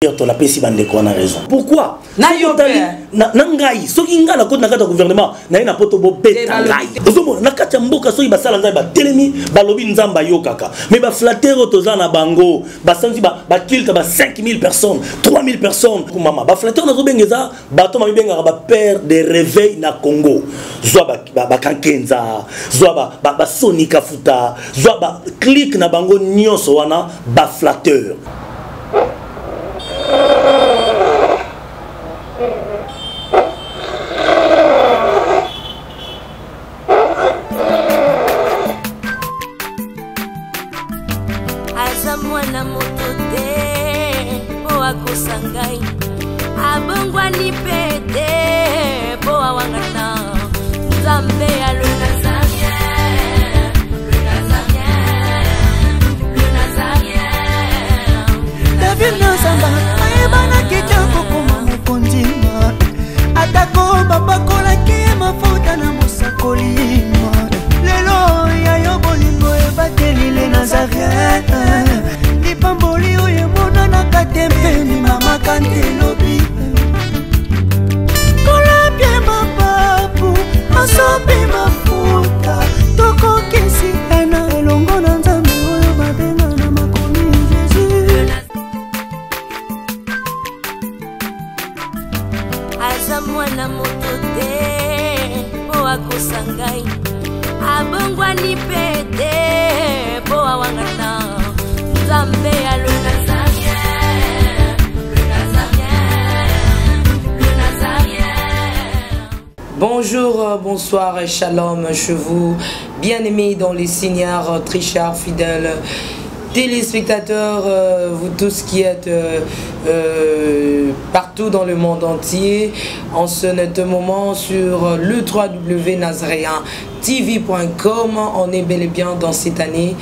La PSI bande quoi na raison. Pourquoi? Nangai, so kinga la côte na kata gouvernement, na ina poto bo beta ngai. Ozomo na kata mboka so iba sala ngai ba telemi ba lobi nzamba yo kaka. Mais ba flatter otoza na bango, ba sanzi ba kilt ba 5000 personnes, 3000 personnes. Mama ba flatter na zo bengeza, ba to ma benga ba père de réveil na Congo. Zwa ba kankenza, zwa ba Sonika Futa, zwa ba click na bango nyonso wana ba flatteur. Mwana moto te po akosangai abongwa ni pete po awangana Nzambe ya le Nazarien David Nzamba ayebana kitoko koma mukondima atako babakola ki mafuta na musakolima lelo ya yo bolingo ebateli le Nazarien Pamboli uye mona na katempeni mama kantelobi Kola pie mapapu, masopi mafuta Toko kisi ena elongo na Nzambe uye babenga na makomi Jésus Aza mwana moto te po akosangai abongwa ni pete po awangana Nzambe ya le Nazarien. Bonjour, bonsoir et shalom chez vous, bien-aimés dans les Seigneurs, très chers, fidèles téléspectateurs, vous tous qui êtes partout dans le monde entier, en ce net moment sur le www.nazareentv.com. On est bel et bien dans cette année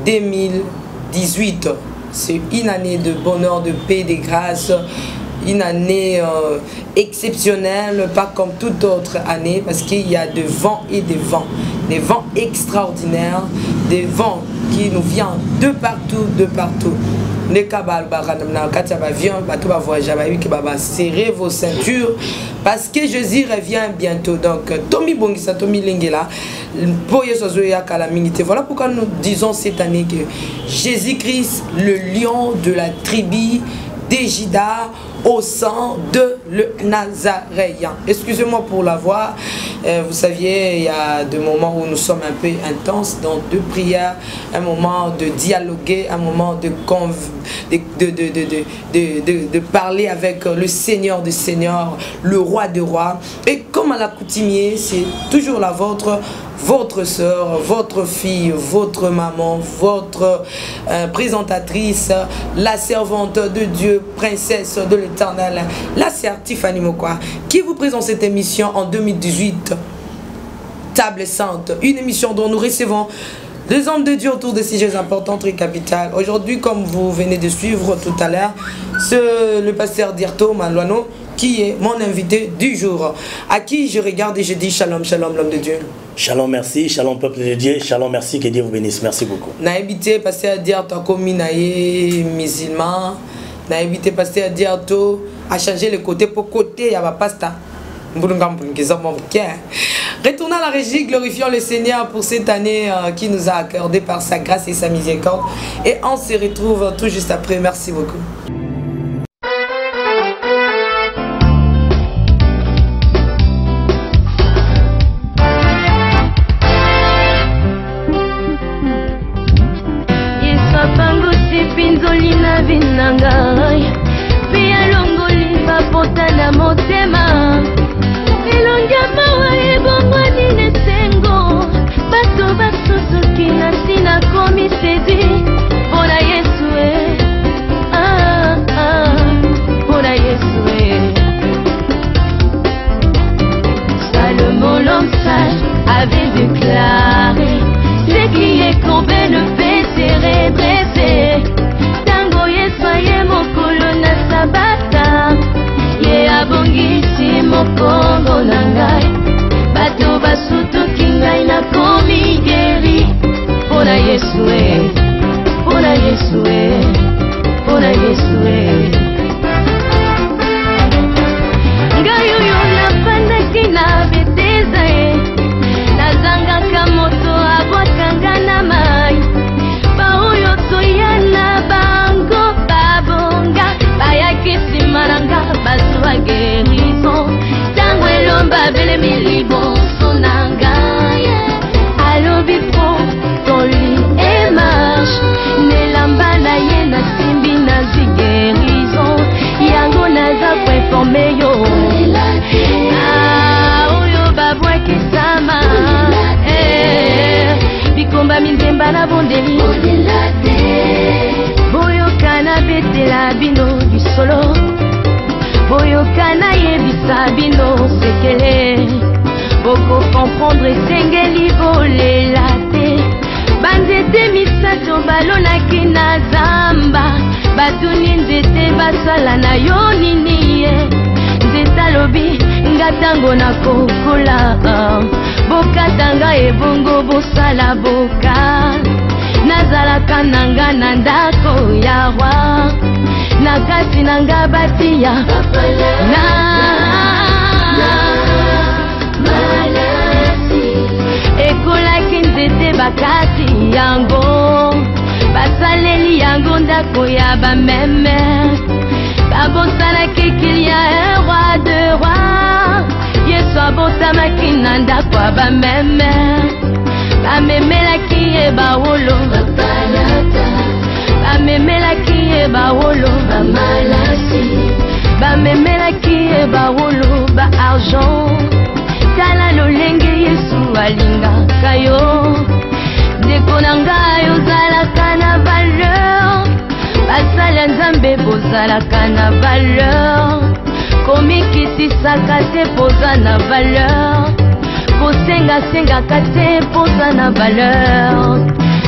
2018. C'est une année de bonheur, de paix, de grâce, une année exceptionnelle, pas comme toute autre année, parce qu'il y a des vents et des vents extraordinaires, des vents qui nous viennent de partout, Les cabales, serrez vos ceintures parce que Jésus revient bientôt. Donc, Tommy Bongisa, Tommy Lengela, voilà pourquoi nous disons cette année que Jésus-Christ, le lion de la tribu des Juda, au sang de le Nazaréen. Excusez-moi pour la voix. Vous saviez, il y a des moments où nous sommes un peu intenses dans deux prières, un moment de dialoguer, un moment de parler avec le Seigneur des Seigneurs, le Roi des Rois. Et comme à l'accoutumée, c'est toujours la vôtre, votre soeur, votre fille, votre maman, votre présentatrice, la servante de Dieu, princesse de l'Éternel, la sœur Tiffany Mokwa, qui vous présente cette émission en 2018, Table Sainte, une émission dont nous recevons les hommes de Dieu autour de sujets importants et capitales. Aujourd'hui, comme vous venez de suivre tout à l'heure, c'est le pasteur Dirto Malouano qui est mon invité du jour, à qui je regarde et je dis shalom, shalom, l'homme de Dieu. Shalom, merci, shalom, peuple de Dieu, shalom, merci, que Dieu vous bénisse, merci beaucoup. Na habité pasteur Dirto comme naïe musulman, na habité pasteur Dirto à changer le côté pour côté, il y a pas pasta. Retournons à la régie, glorifions le Seigneur pour cette année qui nous a accordé par sa grâce et sa miséricorde. Et on se retrouve tout juste après. Merci beaucoup. Komi sedi, bona Yesu, ah. likolo boyokana yebisa bino sekele boko comprendre esengeli bolela te banzete misato balonaki na zamba batuni nzete basala na yo nini ye nzete alobi nga ntango nakokola bokatanga ebongo bosala boka nazalaka nanga na ndako ya roi na kasi nanga batia na ekolaki nzete bakati yango basaleli yango ndako ya bameme babosanaki kilia un roi de roi yesu abotamaki na ndako ya bameme bamemelaki ye bawolo bamemelaki ye bawolo bamemelaki ye bawolo ba argent tala lolenge yesu alingaka yo ndeko na ngai ozalaka na valeur basala nzambe bozalaka na valeur komikitisaka te poza na valeur kosengasengaka te poza na valeur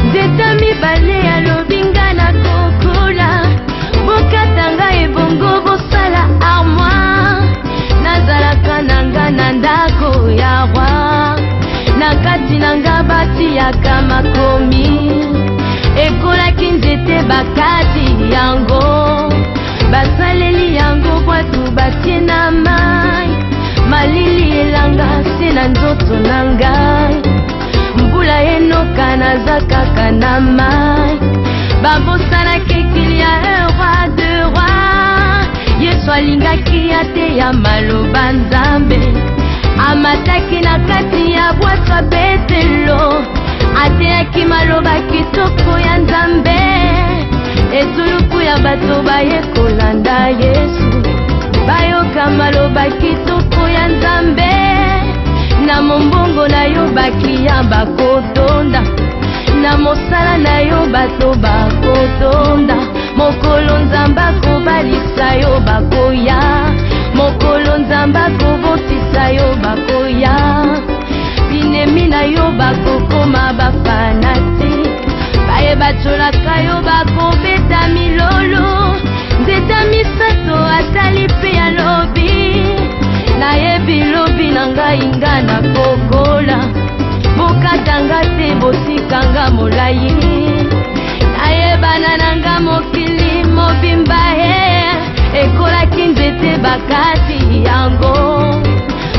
nzete mibale alobinga na kokola bokatanga ebongo bosala armoire nazalaka nanga na ndako ya roi na kati nanga batiaka makomi ekolaki nzete bakati yango basaleli yango bwatu batie na mai malili elanga se na nzoto na ngai mbula enoka naza kaka na mai babosanaki kilia un roi de roi yesu alingaki ateya maloba nzambe amataki na kati ya bwatwa betelo ateyaki maloba kitoko ya nzambe etuluku ya bato baye kolanda yesu bayoka maloba kitoko ya nzambe na mombongo na yo bakliya bakotonda na mosala na yo bato bakotonda mokolo nzambe akobalisa yo bakoya mokolo nzambe akobotisa yo bakoya binemi na yo bakokoma bafanatike baye batolaka yo bakobeta milolo nzeta misato atali mpe ya lobi nayebi lobi na ngai nga na kokola bokatanga te botikanga molai nayebana na nga mokili mobimba ekolaki nzete bakati yango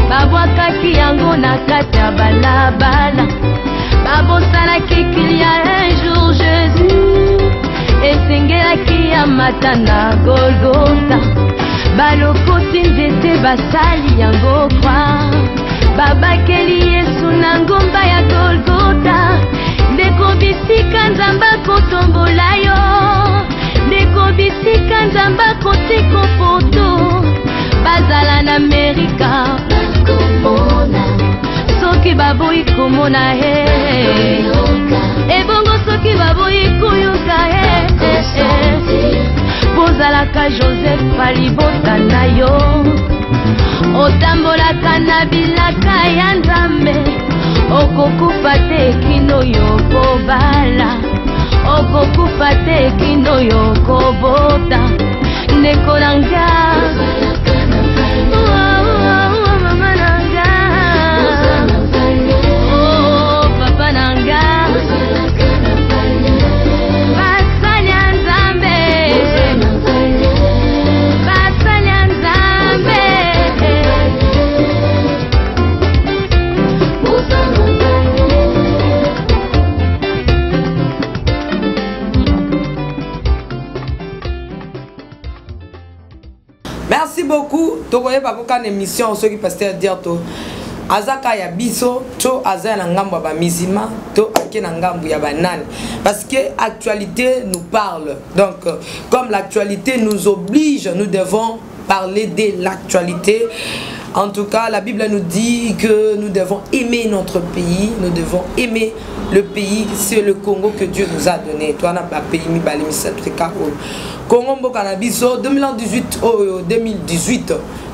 babwakaki yango na kati ya balabala babosanaki kilia un jour jésus esengelaki ya mata na golgota balokoti nzete basali yango kwa babakeli yesu na ngomba ya golgota ndeko bisika nzambe akotombola yo ndeko bisika nzambe akotika poto bazala na amerika soki baboyi komona he ebongo soki baboyi koyoka he bozalaka joseph alibota na yo otambolaka na bilaka ya nzambe okokufa te kino yo kobala okokufa te kino yo kobota ndeko na nga mama na nga papa na nga basali ya nzambe basali ya nzambe Merci beaucoup. Tokoye bakoka na émission ceux qui pasteur dire to azaka ya biso to azaya na ngambo ba mizima to ake na ngambo ya banane parce que actualité nous parle. Donc comme l'actualité nous oblige, nous devons parler de l'actualité. En tout cas, la Bible nous dit que nous devons aimer notre pays, nous devons aimer le pays, c'est le Congo que Dieu nous a donné. Toi, on a pas pays, mi balé, mi c'est Congo mbo cannabis 2018.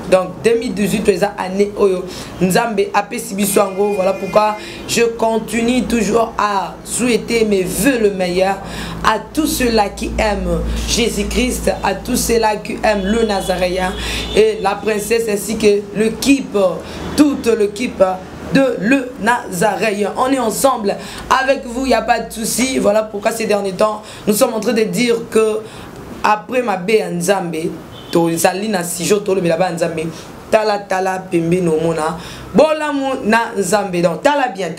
Donc 2018 les années oyo Nzambe apesi biso ngo, voilà pourquoi je continue toujours à souhaiter mes vœux le meilleur à tous ceux-là qui aiment Jésus-Christ, à tous ceux-là qui aiment le Nazaréen et la princesse ainsi que l'équipe, toute l'équipe de le Nazaréen. On est ensemble avec vous, il n'y a pas de souci. Voilà pourquoi ces derniers temps nous sommes en train de dire que après ma bé Nzambe to zalina sijo to le bilaba Nzambe tala pembe no mona bolamu na Nzambe donc tala bien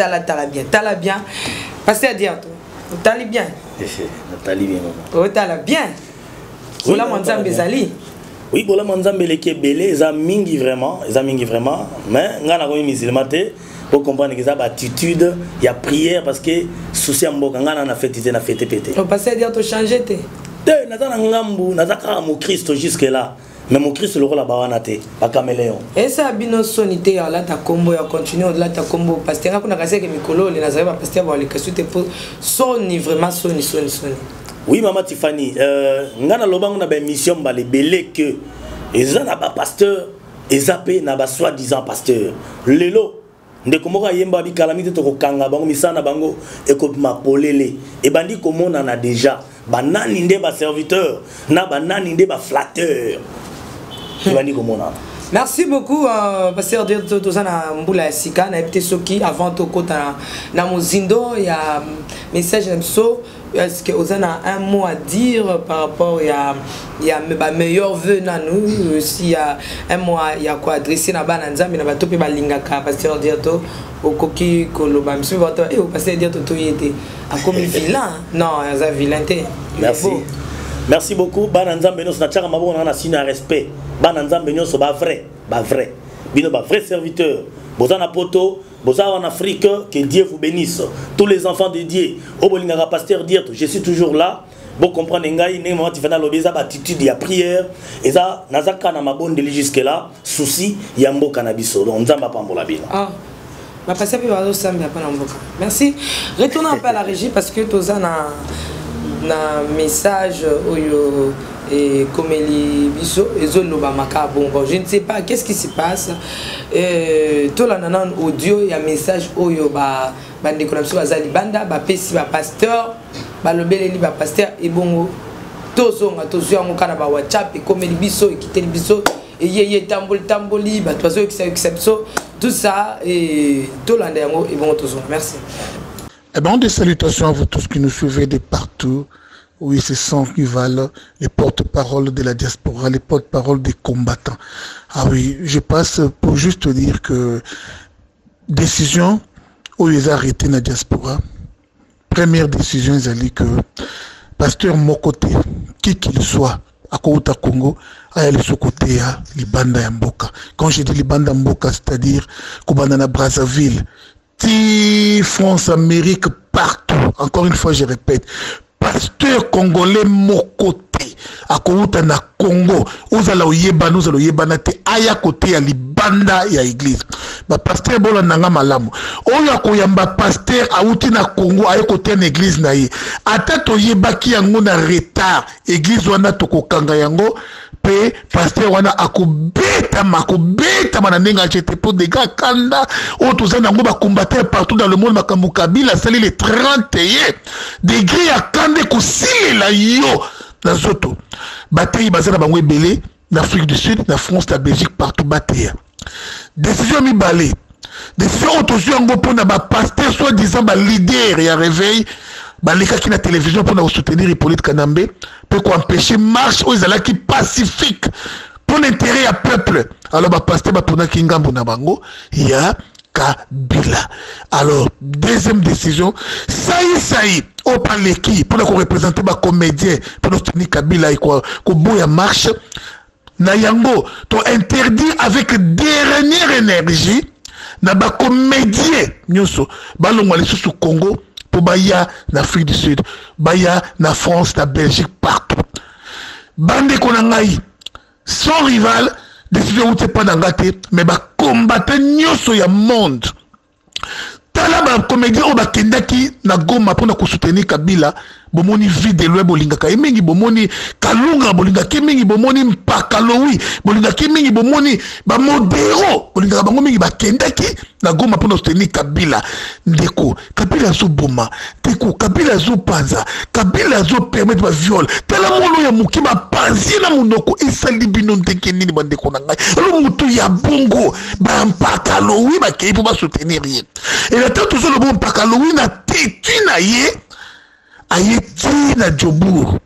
pasteur dire to tali bien tali bien oh tala bien bolamu Nzambe zali oui bolamu Nzambe leke belé za mingi vraiment mais ngana ko musulman te pour comprendre que ça attitude il y a prière parce que souci mboka ngana na fête pété on pasteur dire to changer te nazana ngambu nazaka mo Christ jusque là mais mon Christ le rôle la bawanate ba caméléon et ça bino sonité là ta combo ya continuer là ta combo pasteur ngako na kaseke mikolo le nazaba pasteur ba le kasute pour soni vraiment soni oui maman Tiffany ngana lobango na ba mission ba le belé que ezana ba pasteur ezapé na ba soi-disant pasteur lelo ndeko moka yemba bi calamité to kokanga bango misana bango e ko mapolele e bandi komona na déjà banani nde ba serviteur na banani nde ba flatteur e bandi komona. Merci beaucoup pasteur de tozana mbula sika na epte soki avant to kota na mozindo ya message n'so. Est-ce que vous avez un mot à dire par rapport à meilleur vœu à nous? S'il y a un mot à adresser à Bananza, mais à Topi Balingaka, pasteur Diato, au Koki Koloba, monsieur Vato, et au pasteur Diato, tu étais comme vilain. Non, il a vilain. Merci. Merci beaucoup. Bananza Benos, n'a pas signé un respect. Bananza Benos, vrai. Bino, vrai serviteur. Bozana Poto. En Afrique, que Dieu vous bénisse. Tous les enfants de Dieu. Obolingara pasteur dire, je suis toujours là. Vous comprenez, tu fais l'obéissance, attitude, il y a prière. Et ça, nazaka na mabonde jusque là. Souci, il y a un beau cannabis. Donc, on pas pour la ville. Ah, ma passé à Sambi pas merci. Retournons un peu à la régie parce que tous un message et comme les biso et bon je ne sais pas qu'est-ce qui se passe tout la nanan audio il y a message oyo ba déconnexion bazali banda ba pesi ba pasteur ba lobeleli ba pasteur et bongo tozonga tozwa kana ba WhatsApp et comme les biso et quitter les biso et yeye tamboli ba tozo exception tout ça et tout l'andango et bon tozonga merci. Eh ben, des salutations à vous tous qui nous suivez de partout. Oui, c'est sans rival, les porte-parole de la diaspora, les porte-parole des combattants. Ah oui, je passe pour juste dire que décision où ils ont arrêté la diaspora. Première décision, ils ont dit que pasteur Mokote, qui qu'il soit, à Kouta Congo, a aller sur côté à Libanda Mboka. Quand je dis Libanda Mboka, c'est-à-dire Koubandana Brazzaville, France, Amérique, partout. Encore une fois, je répète. Pasteur congolais Mokote à Kouta na Congo. Ouzala oyeba, nous allons yeba te aya côté à Libanda ya église. Ba pasteur bola nanga malamu. Oya koyamba pasteur auti na Congo aya côté na église na ye. Ata to yeba ki yango na retard. Église wana to kokanga yango. Pe pasteur wana akubeta mana nenga chete pour des gars kanda o tozana ngo ba combattre partout dans le monde makambu Kabila sali les 31 degrés ya kande ko silela yo na zoto bataille bazana bango ebele na Afrique du Sud na France na Belgique partout bataille décision mi balé décision autosuit ngo pour na ba pasteur soit disant ba leader ya réveil baleka qui na télévision pour soutenir Hippolyte Kanambe pour empêcher marche aux ala qui pacifique pour l'intérêt à peuple. Alors bah pasteur bah pour na kingambo na bango ya Kabila. Alors deuxième décision ça y au parler qui pour qu'on représenter ba comédien pour soutenir Kabila et quoi ko boya marche na yango to interdire avec dernière énergie na ba comédien nyoso balongwa les sous Congo pour Baya, na Afrique du Sud, Baya, na France, na Belgique, partout. Bande Konangaï, sans rival, décision où tu pas d'engagé mais ba combattre nyoso ya monde tala ba comédien o ba kendaki na Goma pour na soutenir Kabila bomoni vide loin bolinga ka emingi bomoni Kalunga bolinga kemingi bomoni Mpakalowi bolinga kemingi bomoni ba modero bolinga bango mingi ba kendaki na Goma pour soutenir Kabila ndeko Kabila zo boma ndeko Kabila zo panza Kabila zo permettre ba viol tala mono ya mukima panzi na munoko esali bino ndeke nini bandeko na ngai lo mutu ya bongo ba Mpakalowi ba kei pour ba soutenir rien et la tête toujours le bon Mpakalowi na tetu na ye ayeti na Jobour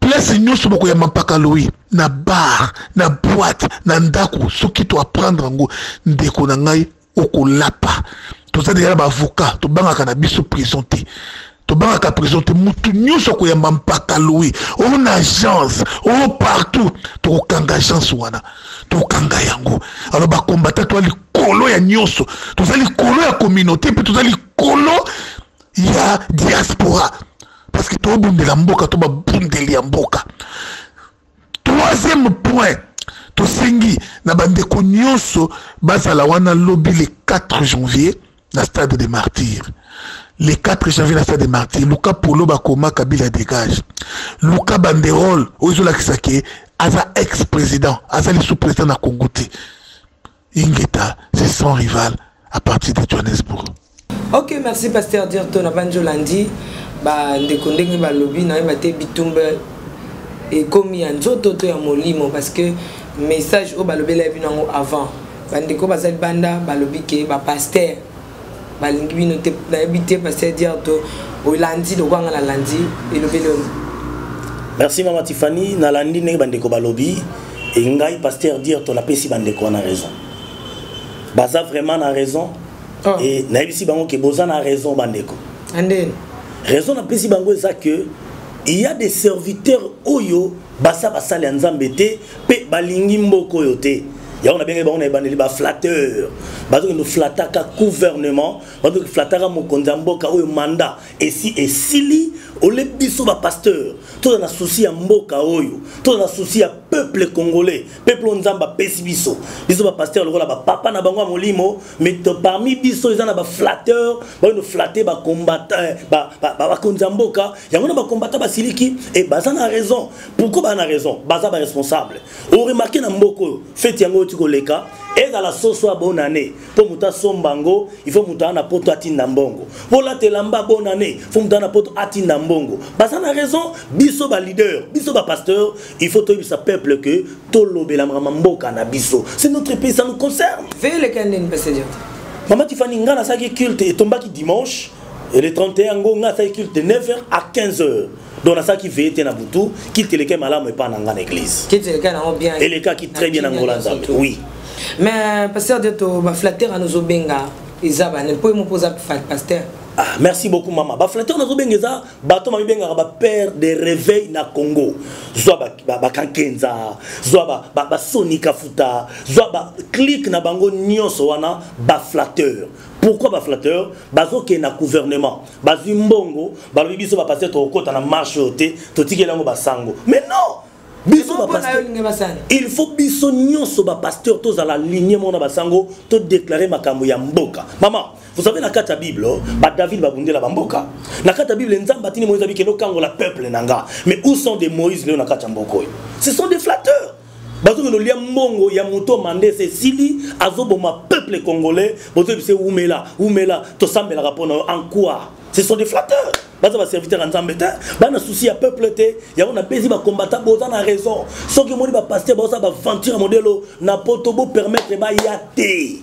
place nyonso boko ya Mpakalowi na bar na boîte na ndako soki to apprendre ngo ndeko na ngai okolapa toza déjà ba avocat to banga kana biso présenté to banga ka présenté mutu nyonso ko ya Mpakalowi on agence on partout to kanga agence wana to kanga yango alors ba combattre to likolo ya nyonso toza likolo ya communauté puis toza likolo ya diaspora parce que tout le monde de la mboka tout le monde de la mboka. Troisième point to sengi na bande ko nyonso bazala wana lobby le 4 janvier na stade des martyrs. Le 4 janvier na stade des martyrs Luka Polo bakoma Kabila dégage. Luka Banderole ozola kisake aza ex-président aza le sous-président na Congo te. Ingeta c'est son rival à partir de Johannesburg. Ok, merci Pasteur Dirto na banjo landi ba ndeko ndenge ba lobby na ba te bitumba et comme il y a nzoto to ya molimo parce que message au ba lobby la binango avant ba ndeko ba sali banda ba lobby ke ba pasteur ba lingi bino te na habité Pasteur Dirto o landi do kwanga la landi et lobby le. Merci Maman Tiffany na landi ndenge ba ndeko ba lobby et ngai Pasteur Dirto na pesi ba ndeko na raison. Baza vraiment na raison. Oh. Et naibisi bango ke boza na raison bandeko. Anden. Raison na pesi bango ça que il y a des serviteurs oyo basa basali nzambe te pe balingi mboko yo te. Ya on a bien bango na bandeli ba flatteur. Bazo no flataka gouvernement, bazo flataka mokonzi mboka oyo mandat et si et sili ole biso ba pasteur. Tout na souci ya mboka oyo, tout na souci ya peuple congolais, peuple nzamba pesi biso. Biso ba pasteur lokola ba papa na bango molimo, mais parmi biso ils en a ba flatteur, ba no flatter ba combattant, ba konzamboka, yango na ba combattant ba siliki et baza na raison. Pourquoi ba na raison? Baza ba responsable. On remarqué na mboko, fait yango tikoleka et dans la sauce à bonne année. Pour muta sombango, il faut muta na poto atinda mbongo. Pour la telamba bonne année, il faut muta na poto atinda mbongo. Baza na raison, biso ba leader, biso ba pasteur, il faut toyer sa peuple que tolo bela mboka na biso. C'est notre pays, ça nous concerne. Veille le canin pasteur. Maman Tiffany ngana sa culte et tombaki dimanche et le 31 nga sa culte de 9h à 15h. Donc ça qui veille na butu, qui te le malamu et pas dans l'église. Qui te le kana bien. Et les cas qui très bien en Hollande. Oui. Mais pasteur de to ba flatter à nos obenga izaba ne peut me poser pasteur. Ah, merci beaucoup maman. Ba flatter na obenga za bato ma benga ba père de réveil na Congo. Zwa ba kankenza, zwa ba sonika futa, zwa ba clique na bango nyonso wana ba flatteur. Pourquoi ba flatteur? Bazo ke na gouvernement. Bazu mbongo, ba biso ba passer to kota na marche oté, to tikela ngo ba sango. Mais non! Il faut biso nyonso ba pasteur tous à la lignée mona basango to déclarer makambo ya mboka. Maman, vous savez la carte Bible, ba David ba bundela ba mboka. Na carte Bible nzamba tini Moïse abikeno kango la peuple nanga. Mais où sont des Moïse le na carte mboko? Ce sont des flatteurs. Bazo no lia mbongo ya muto mande c'est sili azobo ma peuple congolais, bozo c'est oumela to sambela rapona en quoi? Ce sont des flatteurs. Baza ba serviteur nzambe te, ba na souci ya peuple te, ya on a pesi ba combattant boza na raison. So que moni ba pasteur boza ba venture modelo na poto bo permettre ba yate.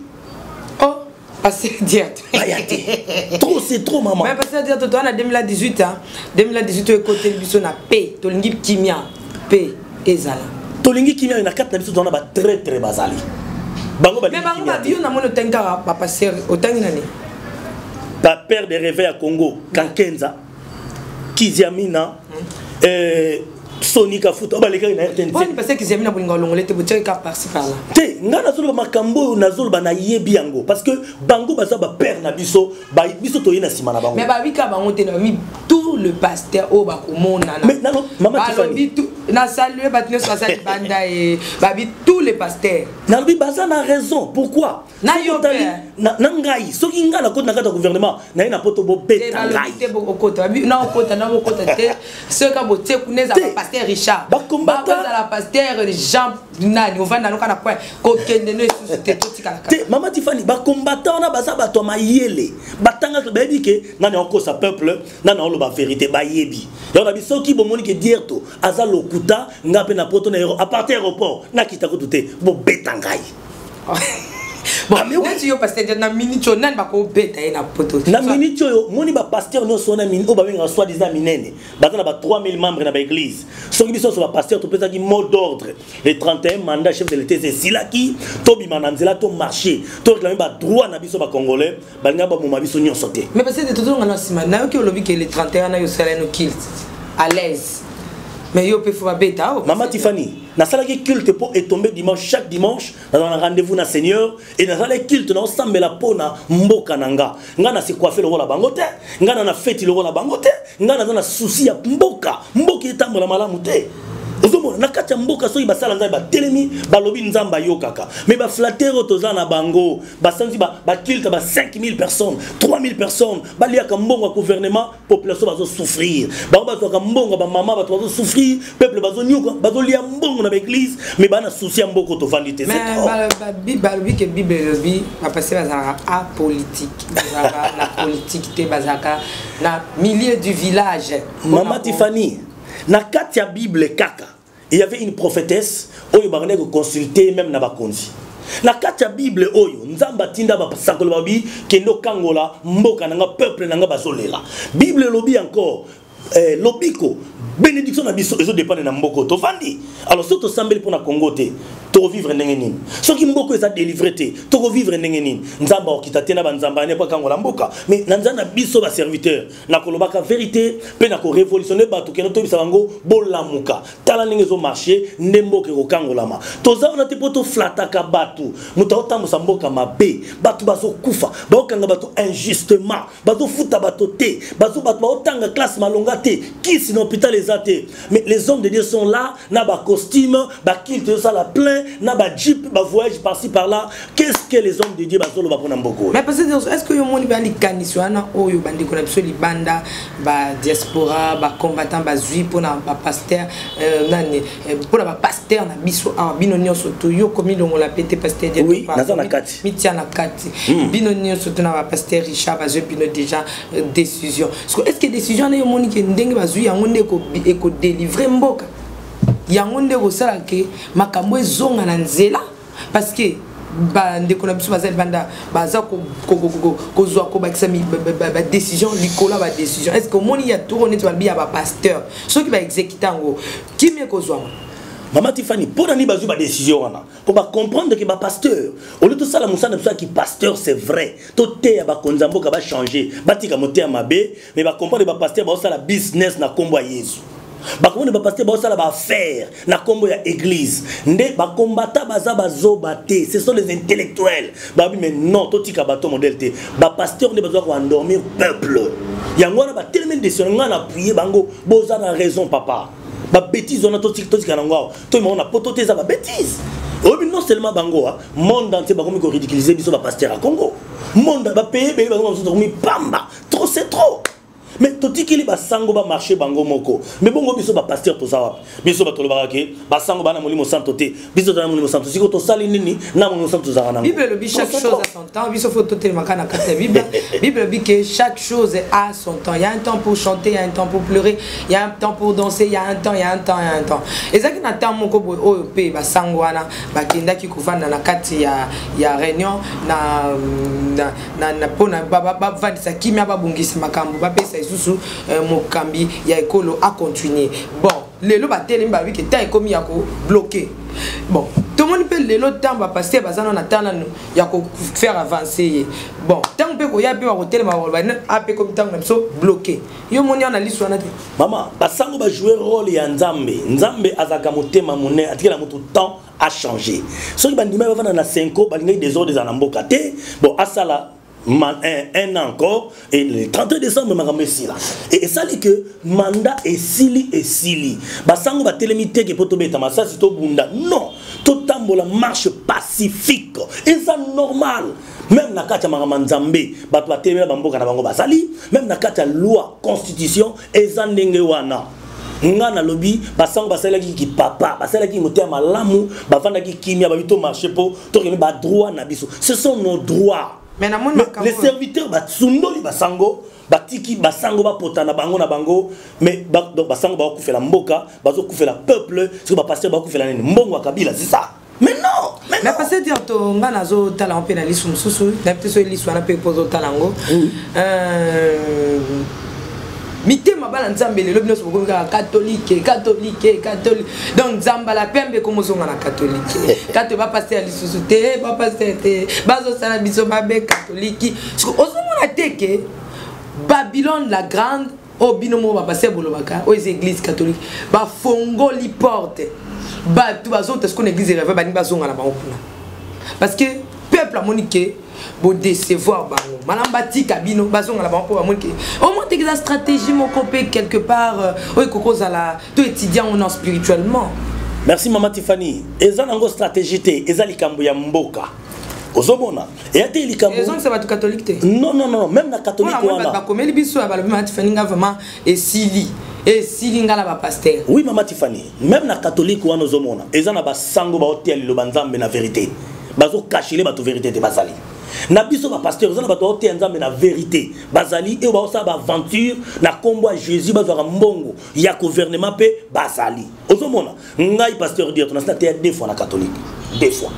Oh, pasteur Dirto. Ba yate. Trop c'est trop maman. Mais pasteur Dirto toi en 2018 hein, 2018 côté biso na paix, to lingi kimia, paix ezala. To lingi kimia na carte na biso na ba très très bazali. Bango ba. Mais bango ba bio na mono tenka ba pasteur otangi nani. Pas père de réveil à Congo, Kankenza, Kiziamina, Sonika Futa, les gars, il y a parce que Kiziamina pour l'onglet, tu peux dire qu'à par-ci par-là. Té, ngana solo makambo na zolo bana yebiango parce que bango baza ba père na biso, ba biso to yena sima na bango. Mais ba wika bango te na mi tout le pasteur au bakomona na. Mais non, maman Tiffany. Na saluer batne sa sali banda et ba bi tout les pasteurs. Nalbi baza na raison. Pourquoi? Na yo père. Nangai. Soki nga la côte na kata gouvernement. Na ina poto bo beta ngai. Na okota te. Ce ka bo te kuneza ba pasteur Richard. Ba combattant la pasteur Jean nani on va na loka na point ko kende ne sous te totika. Te Mama Tiffany ba combattant na baza ba to mayele. Batanga to bebi ke nani oko sa peuple nani olo ba vérité ba yebi. Donc la soki bo moni ke dire to aza lokuta nga pe na poto na à partir aéroport na kita ko tuté bo beta ngai. Bon, mais où tu es pasteur na minute nan ba ko beta na poto. Na minute yo moni ba pasteur no so na minute o ba benga soit disant minene. Ba na 3000 membres na ba église. So ki biso so ba pasteur to pesa ki mot d'ordre. Le 31 mandat chef de l'État c'est silaki to bi mananzela to marché. To réclamer ba droit na biso ba congolais, ba nga ba mo biso nyon sauté. Mais parce que de tout ngana sima na yo ki lobi ke le 31 na yo sala no kill à l'aise. Mais yo peut faut beta. Mama Tiffany na sala ki culte pour tomber dimanche chaque dimanche dans un rendez-vous na Seigneur et na sala culte na ensemble la pona mboka nanga ngana se coiffer le rôle bangote ngana na fête le rôle bangote ngana na souci ya mboka etambola malamu te. Ozomo na kati mboka so ibasala nzamba telemi balobi nzamba yokaka mais ba flatero tozana bango basanzi ba culte ba 5000 personnes 3000 personnes balia ka mbongo gouvernement population bazo souffrir ba to ka mbongo ba mama ba bazo souffrir peuple bazo nyuka bazo lia mbongo na église mais bana souci ya mboko to vandité c'est trop mais balobi ke bible lobi ba passer bazaka a politique bazaka la politique te bazaka na milieu du village. Mama Tiffany na kati ya bible kaka il y avait une prophétesse oyo bagane ko consulter même na bakonzi na kati ya bible oyo nzamba tinda ba sakolo babi kendo kangola mboka nanga peuple nanga bazolela bible lobi encore lobiko bénédiction na biso ezo dépendre na mboko to vandi alors surtout sambeli pour na Congo te to vivre ndenge nini soki mboko eza délivré te to vivre ndenge nini nzamba okita te na banzamba ne pa kangola mboka mais na nzana biso ba serviteur na kolobaka vérité pe na ko révolutionner bato keno to bisa bango bolamuka tala ndenge zo marché ndemboke ko kangolama to za on te poto flataka bato muta otambusa mboka mabe bato bazo kufa ba okanga bato injustement bazo futa bato te bazo bato ba otanga classe malonga te kisi na hôpital ezate mais les hommes de Dieu sont là na ba costume ba kilte ça la plein na ba jeep ba voyage par-ci par-là. Qu'est-ce que les hommes de Dieu bazolo ba pona mboko? Mais parce que est-ce que yo moni ba likanisiwana oyo bandi ko na biso libanda ba diaspora ba combattant ba zui pona ba pasteur nani pona ba pasteur na biso a bino nyonso to yo komi longo la pété pasteur Dieu. Oui, na za na kati. Mitia na kati. Bino nyonso to na ba pasteur Richard ba zui bino déjà décision. Est-ce que décision na yo moni ke ndenge ba zui yango ndeko eko délivrer mboka? Yango ndeko sala ke makambo ezonga na nzela parce que ba ndeko na biso bazali banda baza ko zo ko bakisa ba décision likola ba décision. Est-ce que moni ya tour on est ba ba pasteur ceux qui va exécuter ngo qui me ko zo Mama Tiffany, pour nous bazu ba décision wana, pour ba comprendre que ba pasteur, au lieu de ça la musana ça qui pasteur c'est vrai. Tout est ba konzambo ka ba changer, ba tika moté mabe, mais ba comprendre ba pasteur ba ça la business na kombo ya Yesu. Ba kombo ba pasteur ba ça la ba faire na kombo ya église. Nde ba combattant baza bazo baté, ce sont les intellectuels. Ba mais non, tout tika bato modèle té. Ba pasteur ne besoin ko endormir peuple. Yango na ba tellement décision ngana appuyer bango, boza na raison papa. Ba bêtise on a tout kanangwa to on a pototé ça ba bêtise obi non seulement bango monde entier ba comme ko ridiculiser biso ba pasteur à Congo monde ba payer ba mi pamba trop c'est trop mais toti kili ba sango ba marché bango moko mais bongo biso ba pasteur to sawa biso ba tolobaka ke ba sango bana molimo santo te biso na molimo santo siko to sali nini na molimo santo za na Bible le chaque chose à son temps biso faut toter makana kata Bible Bible dit que chaque chose a son temps il y a un temps pour chanter il y a un temps pour pleurer il y a un temps pour danser il y a un temps il y a un temps il y a un temps ezaki na temps moko oyo pe ba sango wana ba kenda ki kuvanda na kati ya réunion na pona ba vandisa kimia ba bungisi makambo ba pesa isusu mokambi ya ekolo a continuer bon lelo ba telemi ba wi ke ta ekomi ya ko bloquer bon tout le monde peut lelo temps ba passer bazana na tana ya ko faire avancer bon tant pe ko ya pe ba ko telema ba na ape comme tant na so bloquer yo moni ana liso na te mama basango ba jouer rôle ya nzambe azaka motema mone atikela mutu temps a changé soki bandima ba vana na 5 ans balinga des ordres za mboka te bon asala un an encore et le 31 décembre là et ça dit que mandat est sili basango ba telemité que poto beta masasi to bunda non totambola marche pacifique eza normal même na kati ya makambo nzambe bato batemela bamboka na bango basali même na kati ya loi constitution eza ndenge wana nga na lobi basango basalaki ki papa basalaki moteur malamu bavandaki kimia babito marché po to ke ba droit na biso ce sont nos droits mais les serviteurs batsundoli basango batiki basango bapotana bango na bango mais donc basango ba kufela mboka bazo kufela peuple ce ba pasteur ba kufela nini mbongo kabila c'est ça mais non mais pasteur dire to nga nazo tala on pénalise mususu na peut so liswa na pe pozo talango mitema bala nzambe lelo binoso bokoka catholique donc nzamba la pembe comme zonga na catholique quand va passer à l'isouté va passer bazo sala biso babe catholique ozomona teke Babylone la grande au binomo va passer bolobaka aux églises catholiques ba fongo li porte ba tu bazo te ce qu'on église rêve ba ni bazonga na bakuna parce que peuple a moniqué pour décevoir bango malambati kabino bazonga la bango pour moniqué au moins tes stratégie mon copé quelque part oi koko zala to étudiant on spirituellement. Merci maman Tiffany eza nango stratégie te eza likambo ya mboka ozomona et ate likambo raison que c'est pas tout catholique te non même na catholique wana ba komeli biso ba maman Tiffany nga vraiment et sili ngala ba pasteur oui maman Tiffany même na catholique wana ozomona eza na ba sango ba hotel lo banzambe na vérité bazo cacher ba to vérité te bazali na biso ba pasteur eza na ba to hotel nzambe na vérité bazali et ba osa ba aventure na kombo Jésus bazo ka mbongo ya gouvernement pe bazali ozomona ngai pasteur dire to na stade deux fois na catholique deux fois.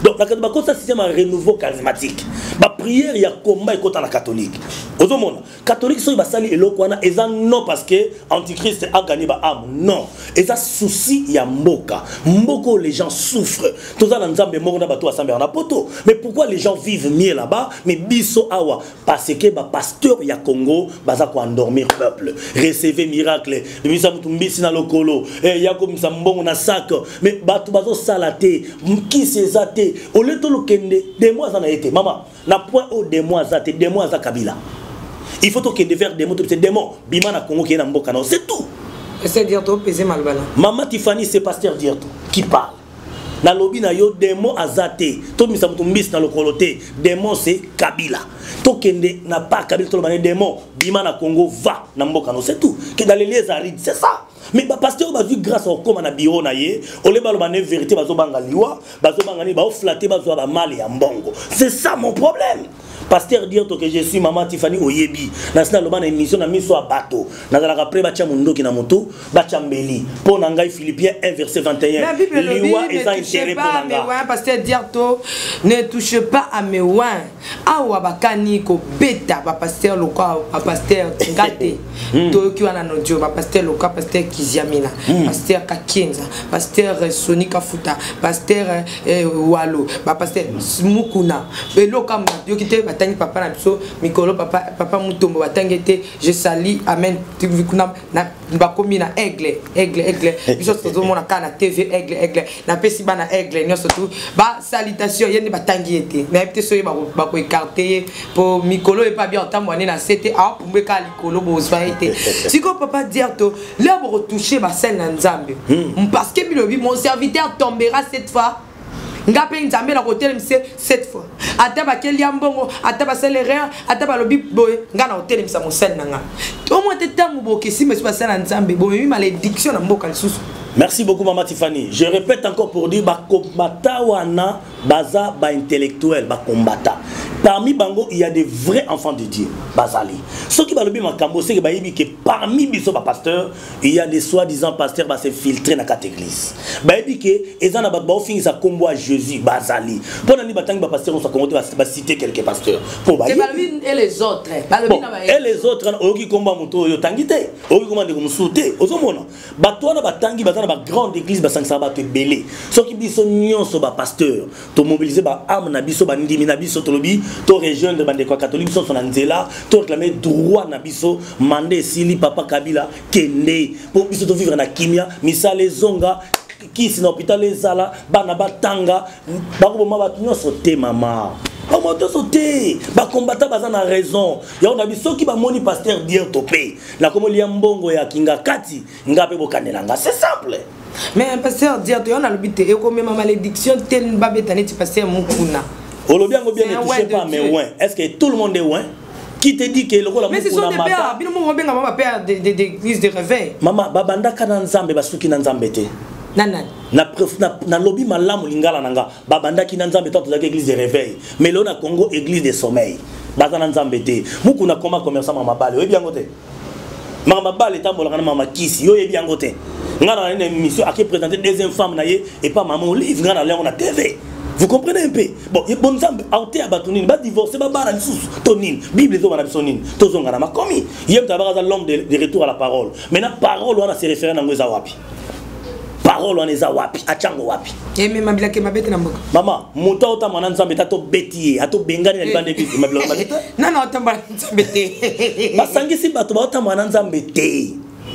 Donc, la catholique, c'est un renouveau charismatique. La prière, il y a combat et la catholique. Ozomona, catholique, c'est basali et l'okwana, et ça non parce que Antichrist a gagné ba âme. Non. Et ça souci, il y a mboka. Mboko, les gens souffrent. Tout ça, l'ensemble mort bateau assemblé en apoto. Mais pourquoi les gens vivent mieux là-bas? Mais biso awa. Parce que ba pasteur, il y a Congo, baza ko endormir peuple. Recevez miracle. Misa mutumbisi na lokolo. Et ya comme ça mbongo na sac. Mais bato bazo salate. Qui c'est zate? Au lieu de l'okende, des mois en a été. Maman, n'a point au des mois zate, des mois à Kabila. Il faut que vers des mots, c'est des mots. Bima na Congo qui est dans Mbokano, c'est tout. Et c'est dire tout, peser mal bala. Maman Tiffany, c'est pasteur Dierto qui parle. Na lobby na yo des mots à zate. Tout mis à mutumbis dans le coloté. Des mots c'est Kabila. Tokende n'a pas Kabila, tout le monde des mots. Bima na Congo va na Mbokano, c'est tout. Que dans les liens arides, c'est ça. Mais le pasteur a vu grâce au comme na bureau na ye, au lieu de vérité bazo banga liwa, bazo banga ni ba flatter bazo ba mal et mbongo. C'est ça mon problème. Pasteur dire que je suis maman Tiffany Oyebi. National loba na émission na miso a bateau. Na la après ba mundo ki na moto, ba chambeli. Pour nangai Philippiens 1 verset 21. Liwa est intérêt pour nanga. Pasteur dire ne touche pas à mes ouins. Awa bakani ko beta ba pasteur loka, ba pasteur ngate. To ki wana no dio ba pasteur loka, pasteur Kiziamina, pasteur Kakenza, pasteur Sonika Futa, pasteur Walo, ba pasteur Mukuna. Be loka mdio kite batangi papa na biso mikolo papa mutombo batangi te je sali amen tukuna na bakomi na aigle biso tozo mona kana TV aigle na pesi bana aigle nyoso tu ba salutation yeni batangi ete na epte so ba ko écarter pour mikolo et pas bien entambo na c'était a pumbe ka likolo bozwa ete siko papa dire to là bo retoucher ba sel na nzambe parce que bilobi mon serviteur tombera cette fois ngape nzambe la côté cette fois ataba keli ambongo ataba célérien ataba lobi boy ngana hotel misa mosel nanga au moins tetango bokesi mais pas ça nzambe boy malédiction na mboka lisusu. Merci beaucoup maman Tiffany. Je répète encore pour dire ba combattant wana baza ba intellectuel ba combattant. Parmi bango il y a des vrais enfants de Dieu bazali. Ceux qui ba lobi makambo c'est que ba yibi que parmi biso ba pasteur il y a des soi-disant pasteurs ba se filtrer na quatre églises. Ba yibi que ezana ba finir sa combo à Jésus bazali. Pendant ni batangi ba pasteur on sa combo ba citer quelques pasteurs. Pour ba yibi et les autres. Bon, et les autres oki combo moto yo tangite. Oki combo de kumsute. Ozomona. Ba toana batangi ba ba grande église ba sangsa ba te belé so ki biso nyonso ba pasteur to mobiliser ba âme na biso ba ndimi na biso to lobi to rejoindre bande kwa catholique so na nzela to réclamer droit na biso mandé sili papa Kabila kende pour biso to vivre na kimia misale zonga kisi na hôpital ezala bana batanga ba ko ba nyonso te mama ba moto sauté ba combattant baza na raison ya on a biso ki ba moni pasteur dire topé na komo lia mbongo ya kinga kati ngape bokanelanga c'est simple. Mais pasteur dire tu on a le but et comme ma malédiction tel babetane tu pasteur mukuna. Olobian go bien ne touche pas mais ouais. Est-ce que tout le monde est ouais? Qui te dit que le rôle mais ce sont des pères, bien mon bien maman père d'église de réveil. Maman babanda kana nzambe basuki na nzambe te. Nanan. Na lobby malamu lingala nanga babanda ki na nzambe tant que église de réveil. Mais là na Congo église de sommeil. Bazana nzambe te. Muku na koma commerçant mama bale. Oui bien ngote. Mama bale tambola kana mama kisi. Yo bien ngote. Ngana na une émission à qui présenter deuxième femme na ye et pas maman Olive ngana là on a TV. Vous comprenez un peu? Bon, bon nzambe aote abatonine ba divorcer ba bara lisusu tonine Bible zo bana bisonine tozonga na makomi. Yem tabaza l'homme de retour à la parole. Maintenant parole on a se référer na ngweza wapi? Parole on eza wapi? Achango wapi? Et même mabila ke mabete na mboka. Maman, muta ota mwana nzambe tato betier, ato bengani na libande église mabila mabete. Non non, ota mwana nzambe te. Basangisi bato ba ota mwana nzambe te.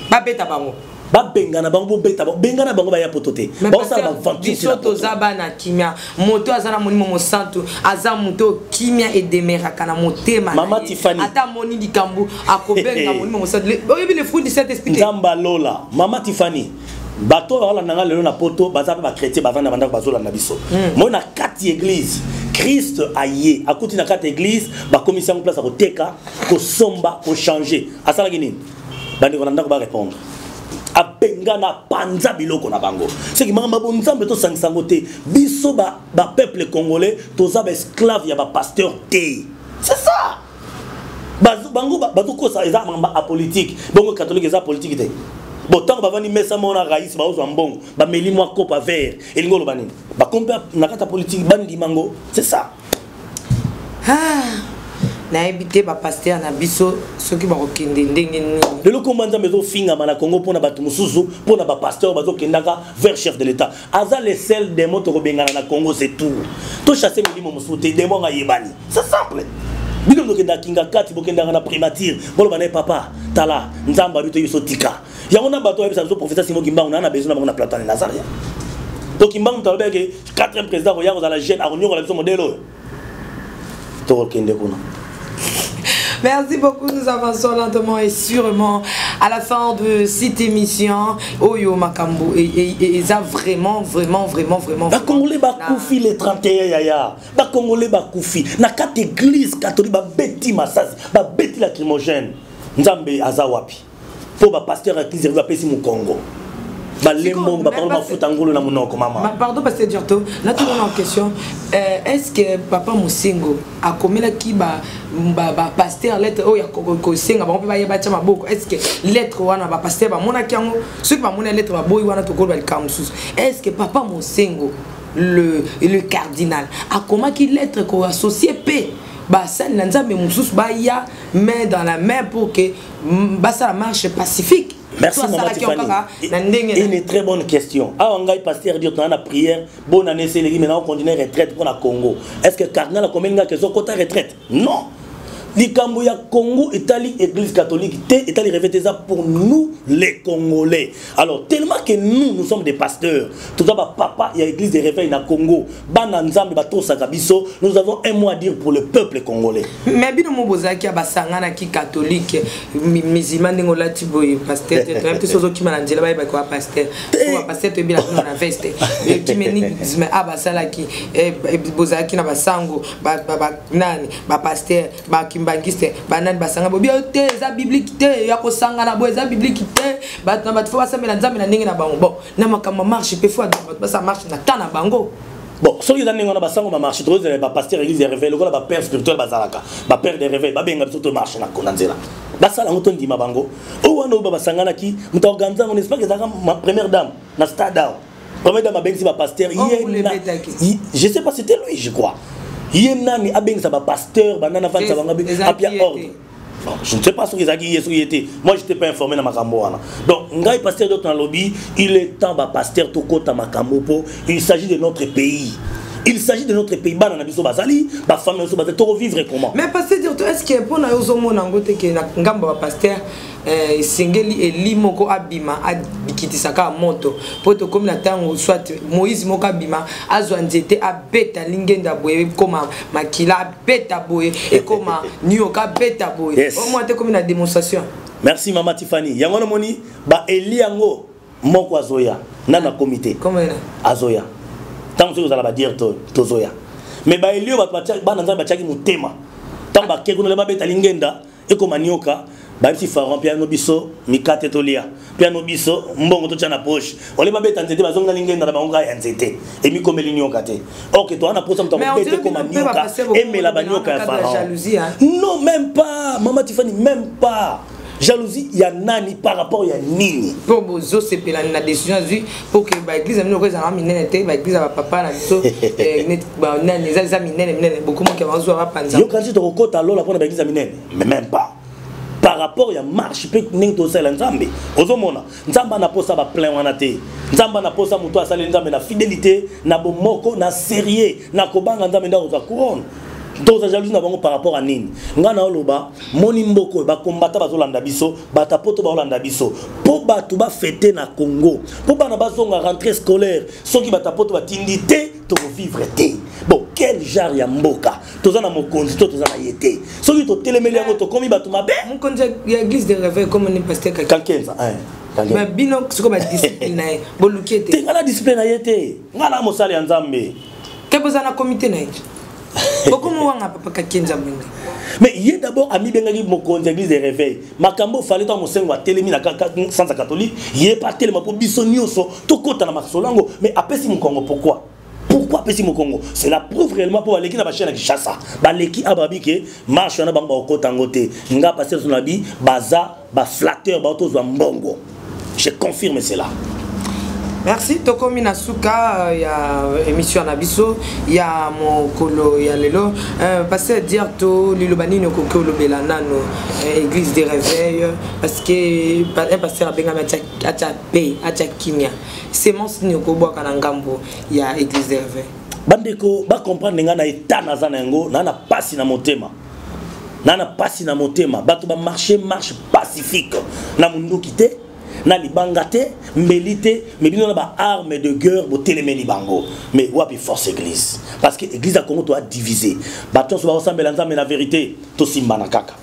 Ba beta bango. Ba bengana bango beta bango bengana bango ba ya potote. Ba sala ba venture. Bisoto zaba na kimia. Moto azana monimo mo santo, aza moto kimia et demeraka na motema. Maman Tiffany. Ata moni dikambu akobenga monimo mo santo. Oyebi le fruit du Saint-Esprit. Nzamba lola. Maman Tiffany. Bato wala nanga lelo na poto baza ba chrétien bavanda banda bazola na biso. Moi na 4 église Christ aye akuti na 4 église ba commission place à koteka ko somba ko changer. Asala gini. Bandi ko ndako ba répondre. Abenga na panza biloko na bango. C'est qui mama bonzambe to sangsango te. Biso ba peuple congolais toza ba esclave ya ba pasteur te. C'est ça. Bango bato ko sa eza mamba apolitique. Bongo catholique eza politique te. Bon, tant que bavani mesa mona raïs ba ozo mbongo ba meli moi copa vert et ngolo bani ba compter na kata politique bandi mango c'est ça. Na ebité ba pasteur na biso soki ba kokende ndenge nini de lo kombanza mezo finga mana Congo pona batu mususu pona ba pasteur bazo kendaka vers chef de l'état aza les sel des moto ko bengana na Congo c'est tout to chasser milimo mususu te demo nga yebani c'est simple. Bino ndokenda kinga kati bokenda na primature bolo bana papa tala nzamba bito yiso tika yangona bato yebisa zo professeur Simon Kimbangu na besoin na Platon Nazaria to Kimbangu taloba ke 4e président ya za la jeune a renyo la biso modèle to kende kuna. Merci beaucoup, nous avançons lentement et sûrement à la fin de cette émission. Oyo Makambo et ça vraiment. Ba Congolais ba koufi le 31 yaya. Ba Congolais ba koufi na 4 églises catholiques ba beti masasi, ba beti lacrymogène. Nzambe azawapi. Po ba pasteur église va pesi mu Congo. Pardon, pasteur Diorto, là tout le monde en question. Est-ce que Papa Moussingo a commis la qui pasteur lettre oh ya kosenga ba ba yeba chama boko est-ce que lettre wana ba pasteur ba mona kiango ceux qui ba mona lettre ba boy wana to ko ba kamsus est-ce que Papa Moussingo le cardinal a comment qui lettre ko associé p ba san nzambe mususu ba ya main dans la main pour que ba ça marche pacifique. Merci Maman Tiffany. Une très bonne question. Ah, on a pasteur dit dans la prière, bonne année, c'est les maintenant on continue retraite pour la Congo. Est-ce que cardinal a combien de gens qui retraite? Non. L'Ikamboya Congo, Italie, Église catholique, Italie revêtait ça pour nous les Congolais. Alors tellement que nous sommes des pasteurs. Tout d'abord papa, il y a Église de réveil na Congo. Bananzambe bato sakabiso. Nous avons un mot à dire pour le peuple congolais. Mais bien mon bozaki abasangana ki catholique, musulman ngola tiboy pasteur. Même tout ce qui m'a dit là-bas il quoi pasteur. Pour pasteur te bien na veste. Qui meni abasala ki bozaki na basango ba nani ba pasteur ba bangiste banane basanga bobi te za biblique te ya ko sanga na bo za biblique te bat na bat fo basamela nzambe na ndenge na bango bon na makamba marche pe fo bat ça marche na tana bango bon so yza ndenge na basango ma marche trop ba pasteur église de réveil lokola ba père spirituel bazalaka ba père de réveil ba benga biso to marche na konanzela basala ngoto ndima bango o wana ba basanga na ki muta organiser on espère que ça ma première dame na stade première dame bengi ba pasteur je sais pas c'était lui je crois. Yenani abengisa ba pasteur banana vanza bangabi apia ordre. Je ne sais pas ce qu'ils étaient. Moi j'étais pas informé dans makambo wana. Donc ngai pasteur d'autre dans lobby, il est temps ba pasteur tokota makambo. Il s'agit de notre pays. Il s'agit de notre pays banana biso bazali, ba famille so bazali to vivre comment. Mais pasteur est-ce que pour na yozomo na ngote ke na ngamba ba pasteur singeli elimoko abima abikitisaka moto poto comme la tango soit Moïse moko abima azwa nzete abeta lingenda boye koma makila abeta boye et koma nyoka beta boye au moins te comme une démonstration. Merci Maman Tiffany. Yango moni ba Eliango moko azoya Nana comité. Comment Azoya. Tant que vous allez dire Tozoya. Mais bah Elio va bananza ba chaki mutema. Tant ba keko le mabeta lingenda et comme manioka ba si faran piano biso mikate tolia. Piano biso mbongo to chana poche. On le mabeta nzete bazonga lingenda ba onga ya nzete. Et mi comme linyoka te. OK, toi on a posé ton bête comme manioka et mais la banioka ya faran. Non, même pas. Maman Tiffany, même pas. Jalousie, il y a nani par rapport à nini. Pour bozo c'est la décision pour que l'église amène aux gens minene te l'église va papa na biso net ba nani za minene beaucoup moins qui va zo va panza. Yo quand tu te recota alors pour l'église minene, mais même pas. Par rapport à marche peut ning to sala nzambe. Ozomona, nzamba na posa ba plein wana te. Nzamba na posa muto asala nzambe na fidélité, na bomoko, na sérieux, na kobanga nzambe nda za couronne. Dans la jalousie par rapport à nini ngana oloba moni mboko ba combattre bazolanda biso bata poto bazolanda biso po batu ba fêter na Congo po bana bazonga rentrée scolaire soki bata poto batindité to vivre té bon quel genre ya mboka tozana mokonzi to tozana yete soki to telemeli yango to komi batu mabe mokonzi ya église de réveil comme on est pasteur kankenza mais bino c'est comme discipline na bolukete te ngala discipline na yete ngala mosali ya nzambe kebozana comité na mais il y a d'abord ami bengaki mokonzi église de réveil makambo fallait dans mosengo wa telemi na centre catholique il est pas tellement pour biso nyoso to kota na masolango mais apesi mokongo pourquoi apesi mokongo c'est la preuve réellement pour aleki na ba chaîne Kinshasa baleki ababike marche na bamba okota ngote nga passer son abi baza ba flatteur ba to zwa mbongo je confirme cela. Merci. Tokomi Nasuka, il y a émission Nabiso, il y a mon colo, il y a lelo. Passer dire to Lilobani no koko lo belanano église des réveils parce que un pasteur a benga acha pay acha kimia. C'est mon signe ko boka na ngambo il y a église des réveils. Bandeko ba comprendre nga na état na zanango na pasi na motema. Na pasi na motema, bato ba marche pacifique na mundu kité. Na libangate mbelite mais bino na ba arme de guerre bo telemeli bango mais wapi force église parce que église a Congo doit diviser baton so ba ressemble nzambe na vérité to simba na kaka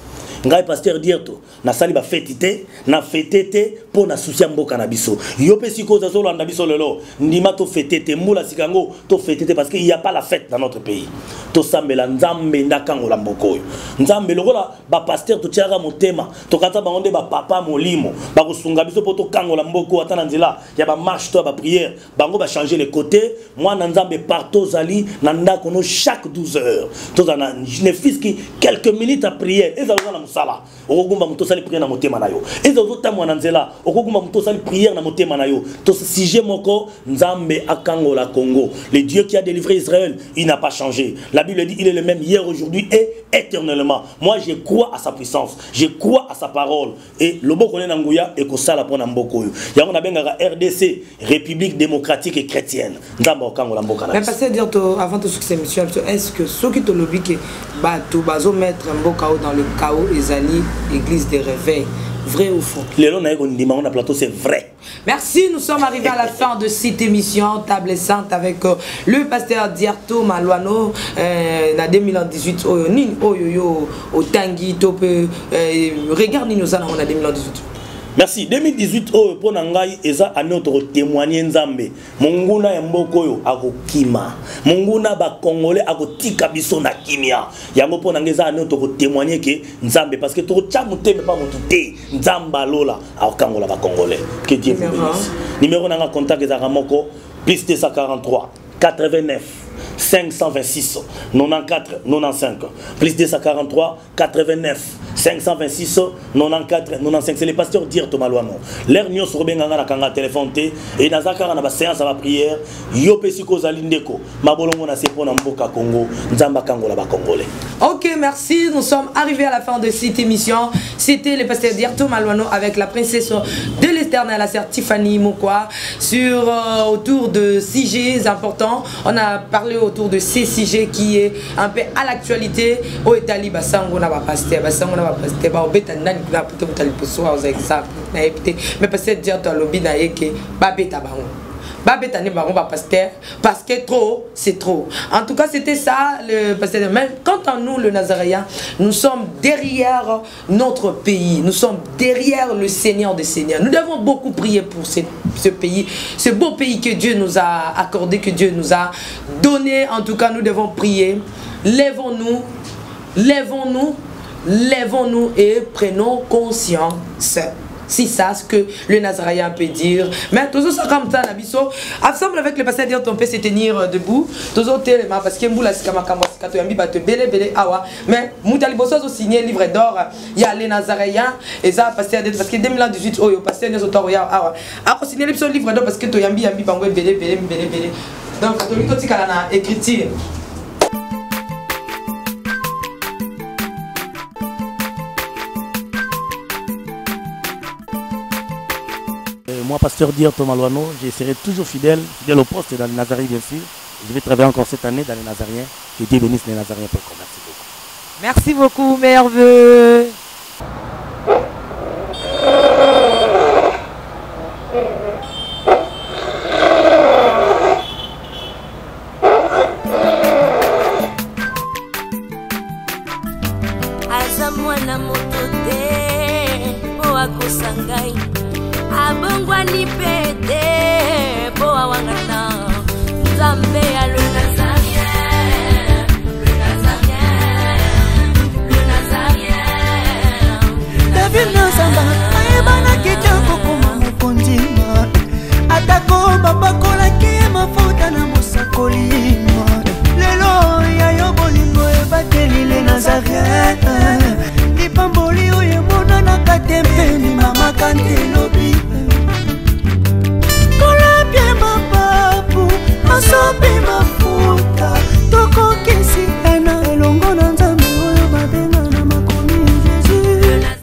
ngai pasteur dire to na sali ba fêtité na fêtité pour na souci mboka na biso yo pe siko za solo na biso lelo ndima to fêtité mbula sikango to fêtité parce qu'il y a pas la fête dans notre pays to sambela nzambe ndakango la mboko nzambe lokola ba pasteur to tiara motema to kata ba onde ba papa molimo ba kusunga biso po to kango la mboko atana nzela ya ba marche to ba prière bango ba changer les côtés moi na nzambe partout zali na ndako no chaque 12 heures to na ne fiski quelques minutes à prière et ça na musala okugumba muto sali prière na motema na yo et ça otamwa na nzela okugumba muto sali prière na motema na yo to sujet moko nzambe akango la Congo le Dieu qui a délivré Israël il n'a pas changé. La Bible dit il est le même hier, aujourd'hui et éternellement. Moi je crois à sa puissance, je crois à sa parole. Et le boko nanguya et kosala pona mboko yo. Yango na bengaka RDC, République démocratique et chrétienne. Ndamba okango la mboka na. Mais parce que dire avant tout cette émission, est-ce que ceux qui te lobby que bato bazo mettre mboka dans le chaos ezali église des réveils vrai ou faux? Les gens on a plateau c'est vrai. Merci, nous sommes arrivés à la fin de cette émission Table Sainte avec le pasteur Diarto Malouano en 2018 au Tanguy Tope regarde nous en 2018. Merci. 2018 pour nangai eza anoto témoigner nzambe. Monguna ya mboko yo akokima. Monguna ba congolais akotika biso na kimia. Yango po nangeza anoto témoigner que nzambe parce que to tcha muteme pas mututé. Nzamba lola akokangola ba congolais. Que Dieu vous bénisse. Numéro nanga contact ezaka moko plus 243 89 526 94 95 plus 243 89 526 94 95. C'est le pasteur Diarto Malouano. L'air nyo sur benganga na kanga téléphone té et na zakara na ba séance à prière yo pesiko zalindeko mabolongo na sepo na mboka Congo nzamba kangola ba congolais. OK, merci. Nous sommes arrivés à la fin de cette émission. C'était le pasteur Diarto Malouano avec la princesse de l'Éternel, la sœur Tiffany Mokwa sur autour de sujets importants. On a parlé autour de ces sujets qui est un peu à l'actualité au Italie basango na ba pasteur basango na ba pasteur ba obeta ndani kuna peut-être utaliposoa aux exemples na epité mais pasteur Diarto alobi na yeke ba beta bango pasteur, parce que trop, c'est trop. En tout cas, c'était ça le pasteur. Mais quant à nous, le Nazaréen, nous sommes derrière notre pays. Nous sommes derrière le Seigneur des Seigneurs. Nous devons beaucoup prier pour ce pays, ce beau pays que Dieu nous a accordé, que Dieu nous a donné. En tout cas, nous devons prier. Lèvons-nous, lèvons-nous, lèvons-nous et prenons conscience. C'est ça ce que le Nazaréen peut dire. Mais toujours ça comme ça, Nabiso. Ensemble avec le pasteur dire on peut se tenir debout. Toujours tellement parce que Mboula Sikama Kamosika to yambi ba te belé awa. Mais Moutali Bosso a signé livre d'or. Il y a les Nazaréens et ça pasteur parce que 2018 oh yo pasteur nous auto ya awa. A signé le livre d'or parce que to yambi bango belé. Donc catholique to tikala na écriture. Moi, pasteur Dir Thomas Loano, je serai toujours fidèle au poste dans les Nazaréens, bien sûr. Je vais travailler encore cette année dans les Nazaréens. Que Dieu bénisse les Nazaréens. Merci beaucoup, meilleurs vœux. Abongwani pe